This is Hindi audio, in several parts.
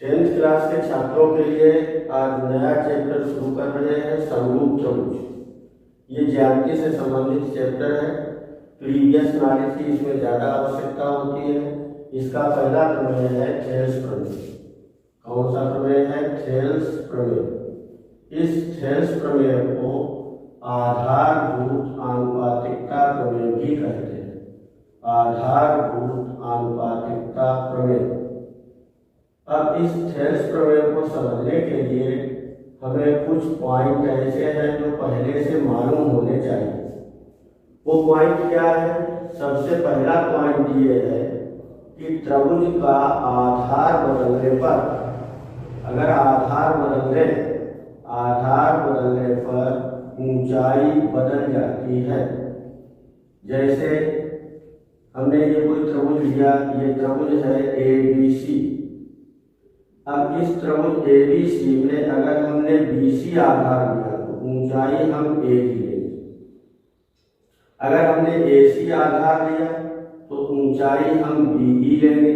10th क्लास के छात्रों के लिए आज नया चैप्टर शुरू कर रहे हैं, समरूप त्रिभुज। ये ज्यामिति से संबंधित चैप्टर है। प्रीवियस नॉलेज की इसमें ज़्यादा आवश्यकता होती है। इसका पहला प्रमेय है थेल्स प्रमेय। कौन सा प्रमेय है? थेल्स प्रमेय। इस थेल्स प्रमेय को आधारभूत आनुपातिकता प्रमेय भी कहते हैं। आधारभूत आनुपातिकता प्रमेय। अब इस थेल्स प्रमेय को समझने के लिए हमें कुछ पॉइंट ऐसे हैं जो पहले से मालूम होने चाहिए। वो पॉइंट क्या है? सबसे पहला पॉइंट ये है कि त्रिभुज का आधार बदलने पर, अगर आधार बदलने पर ऊंचाई बदल जाती है। जैसे हमने ये कोई त्रिभुज लिया, ये त्रिभुज है ABC। अब इस त्रिभुज ABC में अगर हमने BC आधार लिया तो ऊंचाई हम A की लेंगे। अगर हमने AC आधार लिया तो ऊंचाई हम BE लेंगे।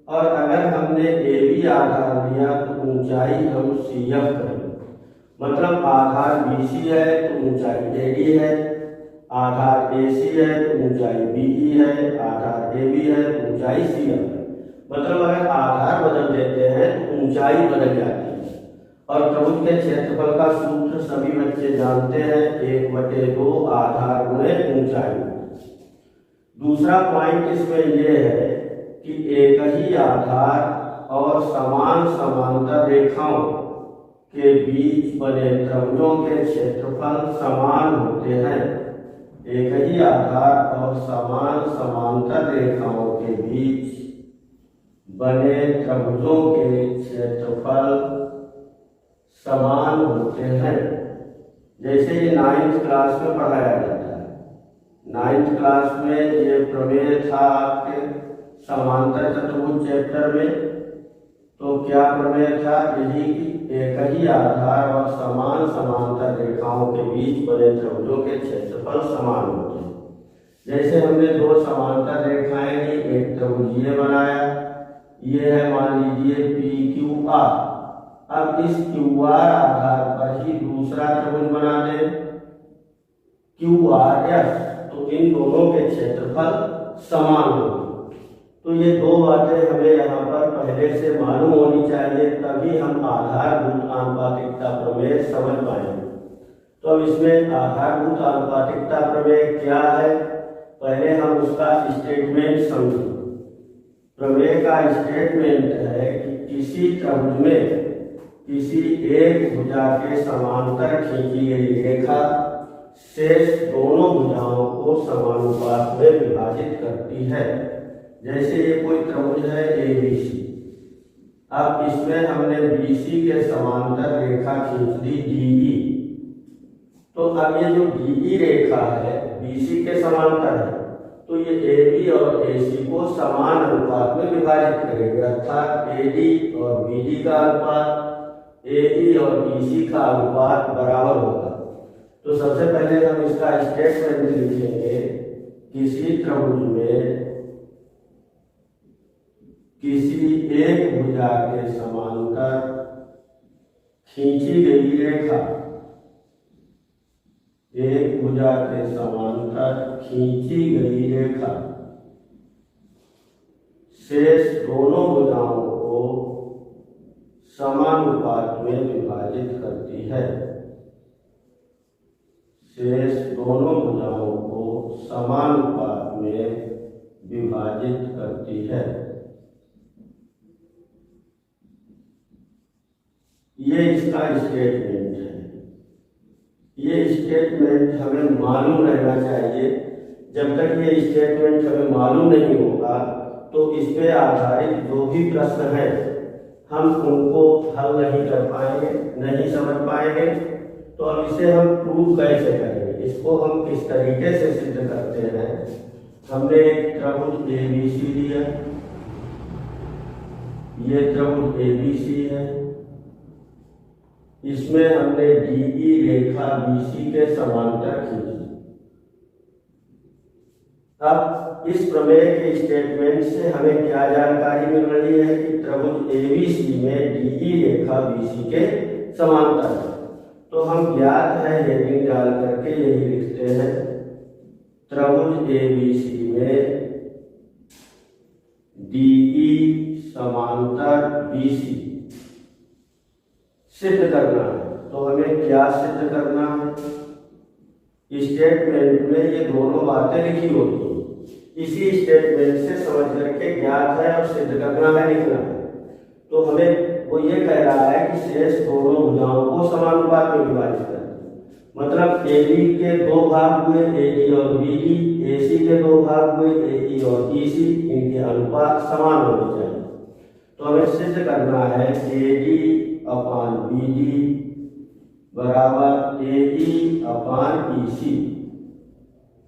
और अगर हमने AB आधार लिया तो ऊंचाई हम CF करेंगे। मतलब आधार BC है तो ऊंचाई AD है, आधार AC है तो ऊंचाई BE है, आधार AB है तो ऊंचाई CF है। मतलब अगर आधार बदल देते हैं तो ऊंचाई बदल जाती है। और त्रिभुज के क्षेत्रफल का सूत्र सभी बच्चे जानते हैं, 1/2 आधार गुणे ऊंचाई। दूसरा पॉइंट इसमें यह है कि एक ही आधार और समान समांतर रेखाओं के बीच बने त्रिभुजों के क्षेत्रफल समान होते हैं। एक ही आधार और समान समांतर रेखाओं के बीच बने त्रिभुजों के क्षेत्रफल समान होते हैं। जैसे ये 9th क्लास में पढ़ाया जाता है। 9th क्लास में ये प्रमेय था आपके समांतर चतुर्भुज चैप्टर में। तो क्या प्रमेय था? यही कि एक ही आधार और समान समांतर रेखाओं के बीच बने त्रिभुजों के क्षेत्रफल समान होते हैं। जैसे हमने दो समांतर रेखाएं ली, एक त्रिभुज ये बनाया, ये है मान लीजिए PQR। अब इस QR आधार पर ही दूसरा त्रिभुज बना दें QRS, तो इन दोनों के क्षेत्रफल समान होंगे। तो ये दो बातें हमें यहाँ पर पहले से मालूम होनी चाहिए, तभी हम आधारभूत आनुपातिकता प्रमेय समझ पाएंगे। तो अब इसमें आधारभूत आनुपातिकता प्रमेय क्या है, पहले हम उसका स्टेटमेंट समझें। प्रमेय का स्टेटमेंट है कि किसी त्रिभुज में किसी एक भुजा के समांतर खींची गई रेखा शेष दोनों भुजाओं को समानुपात में विभाजित करती है। जैसे ये कोई त्रिभुज है ABC। अब इसमें हमने BC के समांतर रेखा खींच दी DE। तो अब ये जो DE रेखा है BC के समांतर है, तो ये AB और AC को समान अनुपात में विभाजित करेंगे। अर्थात AD और BD का अनुपात AE और BC का अनुपात बराबर होगा। तो सबसे पहले हम इसका स्टेटमेंट लिखेंगे। किसी त्रिभुज में किसी एक भुजा के समांतर खींची गई रेखा, एक भुजा के समांतर खींची गई रेखा शेष दोनों भुजाओं को समानुपात में विभाजित करती है। शेष दोनों भुजाओं को समानुपात में विभाजित करती है। ये इसका स्टेटमेंट है। ये स्टेटमेंट हमें मालूम रहना चाहिए। जब तक ये स्टेटमेंट हमें मालूम नहीं होगा तो इस पे आधारित जो भी प्रश्न है हम उनको हल नहीं कर पाएंगे, नहीं समझ पाएंगे। तो अब इसे हम प्रूव कैसे करेंगे, इसको हम किस तरीके से सिद्ध करते हैं। हमने एक त्रिभुज ABC लिया, ये त्रिभुज ABC है। इसमें हमने DE रेखा BC के समांतर खींची। अब इस प्रमेय के स्टेटमेंट से हमें क्या जानकारी मिल रही है कि त्रिभुज एबीसी में डीई रेखा बीसी के समांतर है। तो हम ज्ञात है हेडिंग डाल करके यही लिखते हैं, त्रिभुज एबीसी में डीई समांतर बीसी सिद्ध करना है। तो हमें क्या सिद्ध करना है? स्टेटमेंट में ये दोनों बातें लिखी होती हैं, इसी स्टेटमेंट से समझ करके ज्ञात है और सिद्ध करना है, लिखना है। तो हमें वो ये कह रहा है कि शेष दोनों भुजाओं को समानुपात में विभाजित कर, मतलब एबी के दो भाग हुए एडी और बीडी, एसी के दो भाग हुए एई और ईसी, इनके अनुपात समान होने चाहिए। तो हमें सिद्ध करना है एडी अपान बीडी बराबर एई अपान ईसी,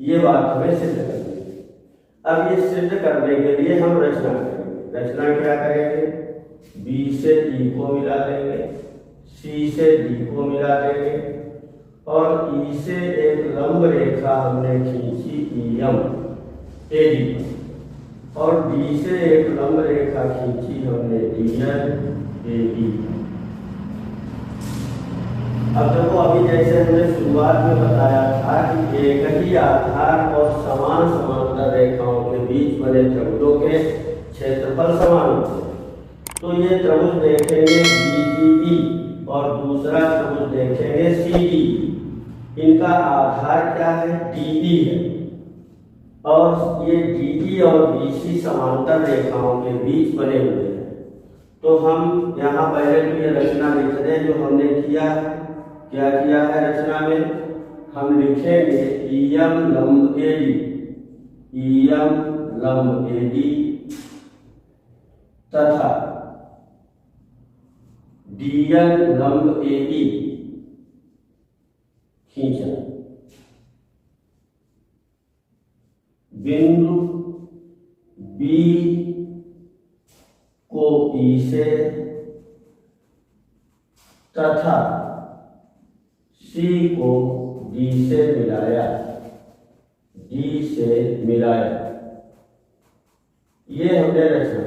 ये बात हमें सिद्ध करनी है। अब ये सिद्ध करने के लिए हम रचना करेंगे। रचना क्या करेंगे? बी से ई को मिला देंगे, सी से डी को मिला देंगे और ई से एक लंब रेखा हमने खींची ईएम एडी और डी से एक लंब रेखा खींची हमने डीएन एडी। अब देखो, अभी जैसे हमने शुरुआत में बताया था कि एक ही आधार और समान समांतर रेखाओं के बीच बने त्रिभुजों के क्षेत्रफल समान होते हैं। तो ये त्रिभुज देखेंगे बीडीई और दूसरा त्रिभुज देखेंगे सीडी। इनका आधार क्या है? डीई है और ये डीई और बीसी समांतर रेखाओं के बीच बने हुए हैं। तो हम यहाँ पहले तो ये रचना लिख दें जो हमने किया है। क्या किया है रचना में? हम लिखेंगे ईएम लंब एडी, ईएम लंब एडी तथा डीएन लंब एई खींचा। बिंदु बी को ई से तथा सी को डी से मिलाया, डी से मिलाया, ये हमने रचना।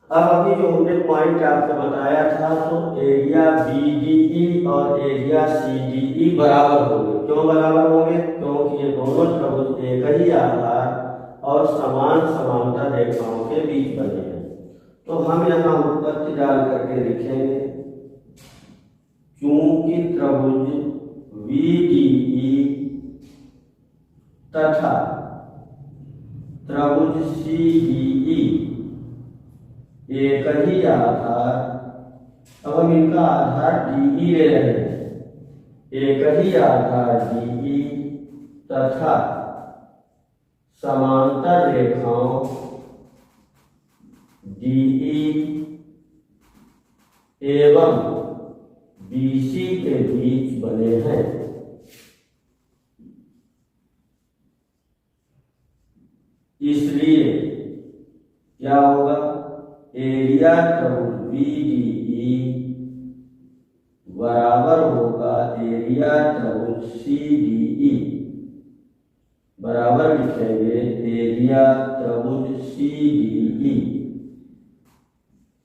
अब अभी जो हमने पॉइंट आपको बताया था, तो एरिया बीडीई और एरिया सीडीई बराबर होंगे। क्यों बराबर होंगे? क्योंकि ये दोनों त्रिभुज एक ही आधार और समान समांतर रेखाओं के बीच बने हैं। तो हम यहाँ उत्पत्ति डाल करके लिखेंगे, चूंकि त्रिभुज VDE तथा त्रिभुज CDE एक ही आधार, अब हम इनका आधार DE ले रहे हैं, एक ही आधार DE तथा समांतर रेखाओं DE एवं BC के बीच बने हैं। इसलिए क्या होगा? एरिया त्रिभुज BDE बराबर होगा एरिया त्रिभुज CDE, बराबर लिखेंगे एरिया त्रिभुज CDE,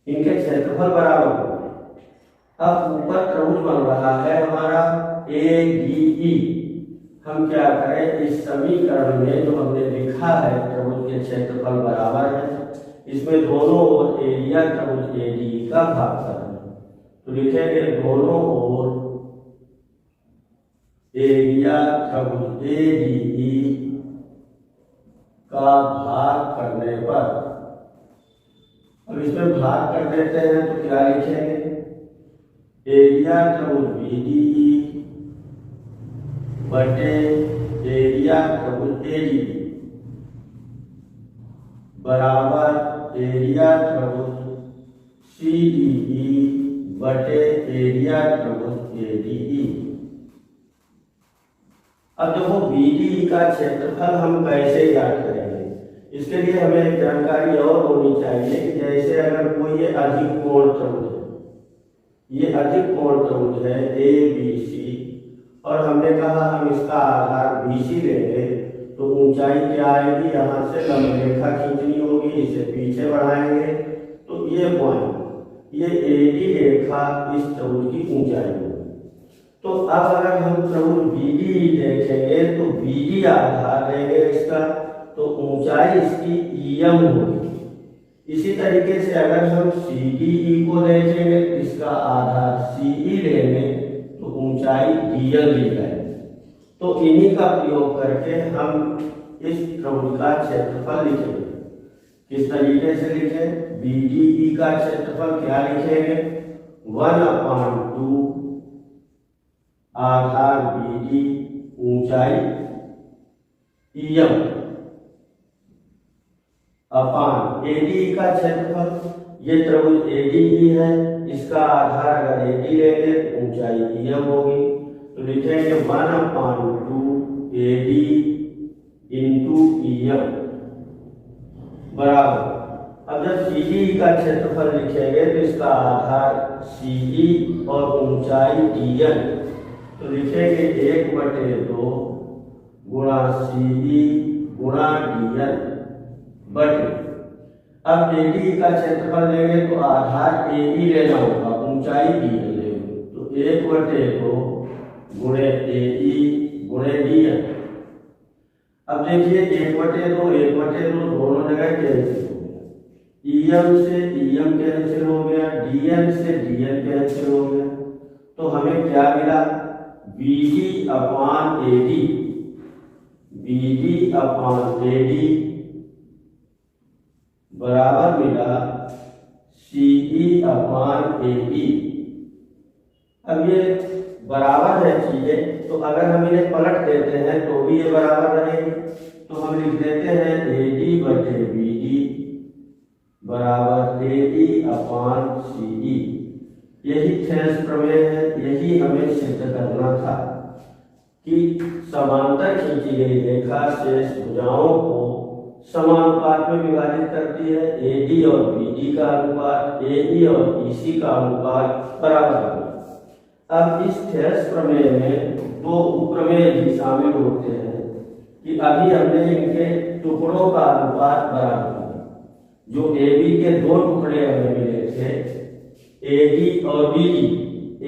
इनके क्षेत्रफल बराबर होगा। अब ऊपर त्रिभुज बन रहा है हमारा ADE। हम क्या करें? इस समीकरण में जो हमने लिखा है त्रिभुज के क्षेत्रफल बराबर है, इसमें दोनों ओर एरिया त्रिभुज ADE का भाग करना। तो लिखेंगे दोनों ओर एरिया त्रिभुज ADE का भाग करने पर, अब इसमें भाग कर देते हैं तो क्या लिखेंगे? एरिया त्रिभुज BDE बटे एरिया त्रिभुज ADE बराबर एरिया त्रिभुज CDE बटे एरिया त्रिभुज ADE। अब देखो BDE का क्षेत्रफल हम कैसे ज्ञात करेंगे? इसके लिए हमें एक जानकारी और होनी चाहिए कि जैसे अगर कोई अधिक कोण त्रिभुज है, ये अधिक कोण त्रिभुज है ABC और हमने कहा हम इसका आधार BC लेंगे, तो ऊंचाई क्या आएगी, यहाँ से लंब रेखा खींचनी होगी, इसे पीछे बढ़ाएंगे तो ये पॉइंट, ये एडी रेखा इस त्रिभुज की ऊंचाई होगी। तो अब अगर हम त्रिभुज बीडी देखेंगे तो बीडी आधार लेंगे इसका, तो ऊंचाई इसकी ईएम होगी। इसी तरीके से अगर हम सीडीई को देखेंगे तो इसका आधार सीई लेंगे तो ऊंचाई डीएम ली जाएगी। तो इन्हीं का प्रयोग करके हम इस त्रिभुज का क्षेत्रफल लिखेंगे। किस तरीके से लिखें, बीडीई का क्षेत्रफल क्या लिखेंगे, 1/2 आधार बीडी ऊंचाई ईएम अपान एडी का क्षेत्रफल। ये त्रिभुज एडीई है, इसका आधार अगर एडी लेंगे तो ऊंचाई ईएम होगी, तो लिखेंगे 1/2 एडी इंटू ईएम बराबर। अब जब सीई का क्षेत्रफल लिखेंगे तो इसका आधार सीई और ऊंचाई डीएन, तो लिखेंगे 1/2 गुणा सीई गुणा डीएन बटे। अब एडी का क्षेत्रफल लेंगे तो आधार एई लेना होगा, ऊंचाई डीएन लेंगे, तो 1/2 गुणे एई गुणे डीएन। अब देखिए 1/2 दोनों जगह कैंसिल हो गया, ईएम से ईएम कैंसिल हो गया, डीएन से डीएन कैंसिल हो गया, तो हमें क्या मिला, BD upon AD, BD upon AD बराबर मिला सीई अपान एई। अब ये बराबर है चीजें, तो अगर हम इन्हें पलट देते हैं तो भी ये बराबर रहेगी, तो हम लिख देते हैं एडी बटे बीडी बराबर एई अपान सीई। यही थेल्स प्रमेय है, यही हमें सिद्ध करना था कि समांतर खींची गई रेखा शेष भुजाओं को समानुपात में विभाजित करती है। एडी और बीडी का अनुपात, एई और ईसी का अनुपात बराबर है। अब इस थेल्स प्रमेय में दो उपप्रमेय भी शामिल होते हैं कि अभी हमने इनके टुकड़ों का अनुपात बराबर किया। जो एबी के दो टुकड़े हमें मिले थे, एडी और बीडी,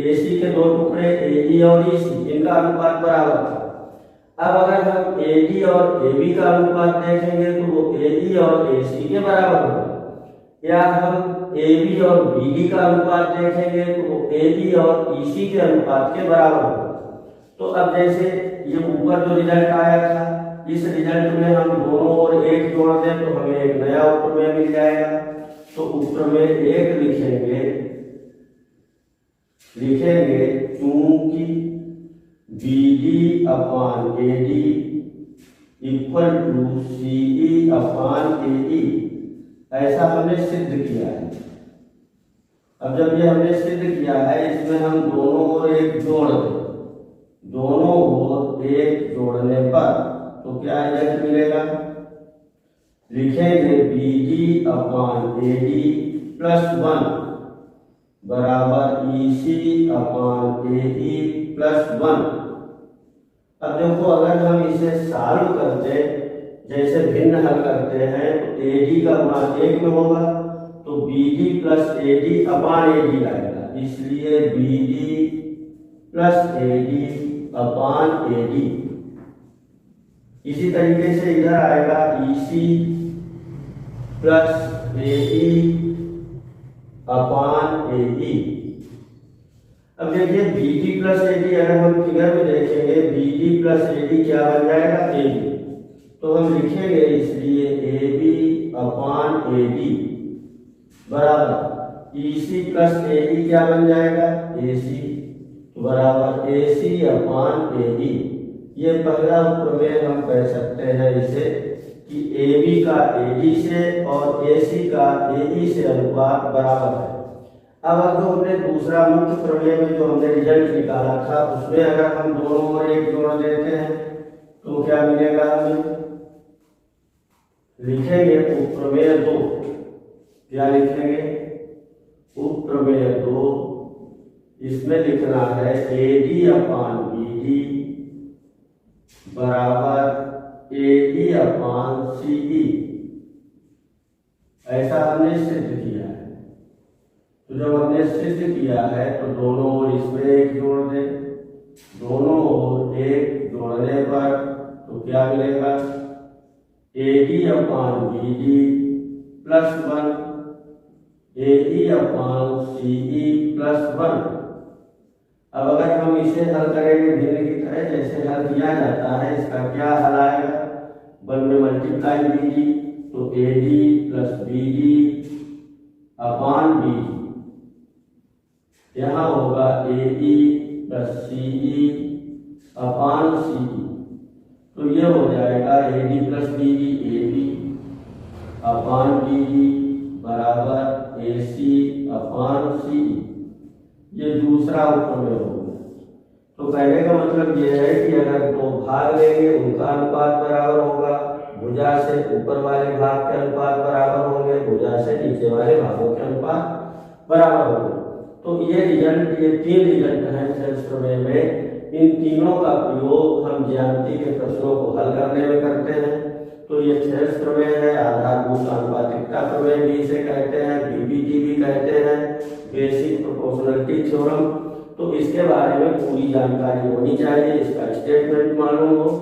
एसी के दो टुकड़े एडी और ईसी, इनका अनुपात बराबर था। अब अगर हम एडी और एबी का अनुपात देखेंगे तो वो एई और एसी के बराबर होगा, या हम एबी और बीडी का अनुपात देखेंगे तो वो एबी और ईसी के अनुपात के बराबर होगा। तो अब जैसे ये ऊपर जो रिजल्ट आया था, इस रिजल्ट में हम दोनों और एक जोड़ दें तो हमें एक नया उपप्रमेय मिल जाएगा। तो उपप्रमेय एक लिखेंगे चूंकि BD upon AD equal to CE upon AE, ऐसा हमने सिद्ध किया है। अब जब ये हमने सिद्ध किया है, इसमें हम दोनों ओर एक जोड़ दें, दोनों ओर एक जोड़ने पर तो क्या रिजल्ट मिलेगा, लिखेंगे बीडी अपान एडी प्लस 1 बराबर ईसी अपान एई प्लस 1। अब देखो अगर हम इसे सॉल्व करते, जैसे भिन्न हल करते हैं, तो एडी का गुणा 1 में होगा, तो बीडी प्लस एडी अपान एडी आएगा, इसलिए बीडी प्लस एडी अपान एडी। इसी तरीके से इधर आएगा ईसी प्लस एई अपान एई। अब देखिए बीडी प्लस एडी अगर हम फिगर में देखेंगे, बीडी प्लस एडी क्या बन जाएगा, एडी, तो हम लिखेंगे इसलिए एबी अपान एडी बराबर ईसी प्लस एडी क्या बन जाएगा, एसी बराबर एसी अपान एडी। ये पहला उपप्रमेय हम कह सकते हैं इसे कि एबी का एडी से और एसी का एई से अनुपात बराबर है। अब जो हमने दूसरा मुख्य प्रमेय में जो हमने रिजल्ट निकाला था, उसमें अगर हम दोनों ओर एक जोड़ देते हैं तो क्या मिलेगा, हमें लिखेंगे उपप्रमेय 2। क्या लिखेंगे, उपप्रमेय 2, इसमें लिखना है एडी अपान बीडी बराबर AD अपान CE, ऐसा हमने सिद्ध किया है। तो जब हमने सिद्ध किया है तो दोनों ओर इसमें एक जोड़ दें, दोनों ओर एक जोड़ने पर तो क्या मिलेगा, AD अपान BD प्लस 1 AE अपान CE प्लस 1। अब अगर हम इसे हल करेंगे भिन्न की तरह जैसे हल किया जाता है, इसका क्या हल आएगा, 1 में मल्टीप्लाई BD तो AD प्लस BD अपान BD, यहाँ होगा AE प्लस CE अपान CE, तो ये हो जाएगा AD प्लस BD AB अपान BD बराबर AC अपान CE। ये दूसरा उत्तर में होगा। तो कहने का मतलब ये है कि अगर दो भाग लेंगे उनका अनुपात बराबर होगा, भुजा से ऊपर वाले भाग के अनुपात बराबर होंगे, भुजा से नीचे वाले भागों के अनुपात बराबर होंगे। तो ये रिजल्ट, ये 3 रिजल्ट हैं थेल्स प्रमेय में। इन तीनों का प्रयोग हम ज्यामिति के प्रश्नों को हल करने में करते हैं। तो ये थेल्स प्रमेय है, आधारभूत आनुपातिकता प्रमेय भी इसे कहते हैं, बीबीटी भी कहते हैं, बेसिक प्रोपोर्शनलिटी थ्योरम। तो इसके बारे में पूरी जानकारी होनी चाहिए, इसका स्टेटमेंट मालूम हो।